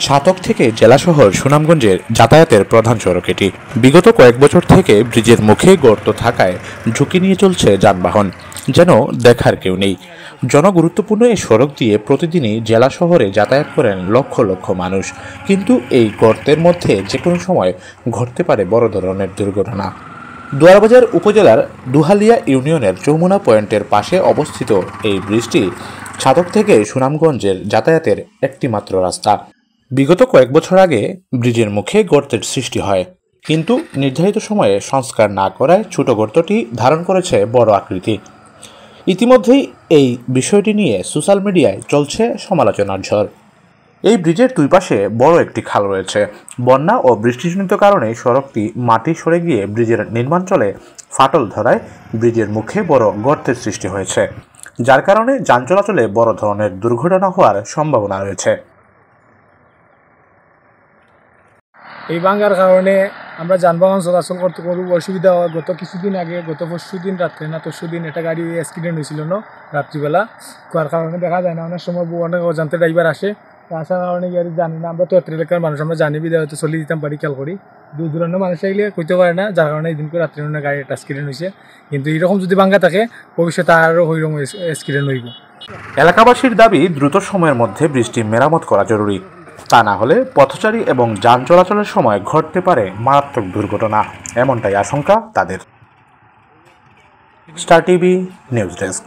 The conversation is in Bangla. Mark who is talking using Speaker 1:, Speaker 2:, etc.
Speaker 1: ছাতক থেকে জেলা শহর সুনামগঞ্জের যাতায়াতের প্রধান সড়ক এটি। বিগত কয়েক বছর থেকে ব্রিজের মুখে গর্ত থাকায় ঝুঁকি নিয়ে চলছে যানবাহন, যেন দেখার কেউ নেই। জনগুরুত্বপূর্ণ এই সড়ক দিয়ে প্রতিদিনই জেলা শহরে যাতায়াত করেন লক্ষ লক্ষ মানুষ, কিন্তু এই গর্তের মধ্যে যে কোনো সময় ঘটতে পারে বড় ধরনের দুর্ঘটনা। দোয়ারবাজার উপজেলার দুহালিয়া ইউনিয়নের যমুনা পয়েন্টের পাশে অবস্থিত এই ব্রিজটি ছাতক থেকে সুনামগঞ্জের যাতায়াতের একটি মাত্র রাস্তা। বিগত কয়েক বছর আগে ব্রিজের মুখে গর্তের সৃষ্টি হয়, কিন্তু নির্ধারিত সময়ে সংস্কার না করায় ছোট গর্তটি ধারণ করেছে বড় আকৃতি। ইতিমধ্যেই এই বিষয়টি নিয়ে সোশ্যাল মিডিয়ায় চলছে সমালোচনার ঝড়। এই ব্রিজের দুই পাশে বড় একটি খাল রয়েছে। বন্যা ও বৃষ্টিজনিত কারণে সড়কটি মাটি সরে গিয়ে ব্রিজের নির্মাণচলে ফাটল ধরায় ব্রিজের মুখে বড় গর্তের সৃষ্টি হয়েছে, যার কারণে যান চলাচলে বড় ধরনের দুর্ঘটনা হওয়ার সম্ভাবনা রয়েছে।
Speaker 2: এই ভাঙার কারণে আমরা যানবাহন চলাচল করতে খুব অসুবিধা হয়। গত কিছুদিন আগে, গত পরশুদিন রাত্রে না তরশুদিন একটা গাড়ি অ্যাক্সিডেন্ট হয়েছিল না রাত্রিবেলা। তার কারণে দেখা যায় না, অনেক সময় অনেক অজান্তে ড্রাইভার আসে, আসার কারণে গাড়ি জানি না। আমরা তো এলাকার মানুষ, আমরা জানি বিধা হয়তো চলে দিতাম পারি, খেয়াল করি। দূর দূরান্তের মানুষ এগুলো কইতে পারে না, যার কারণে এই দিনকে রাত্রে গাড়ি একটা অ্যাক্সিডেন্ট হয়েছে। কিন্তু এরকম যদি ভাঙ্গা থাকে ভবিষ্যতে আরও ওইরকম অ্যাক্সিডেন্ট হইব।
Speaker 1: এলাকাবাসীর দাবি দ্রুত সময়ের মধ্যে ব্রিজটি মেরামত করা জরুরি, তা না হলে পথচারী এবং যান চলাচলের সময় ঘটতে পারে মারাত্মক দুর্ঘটনা, এমনটাই আশঙ্কা তাদের। Star TV news desk.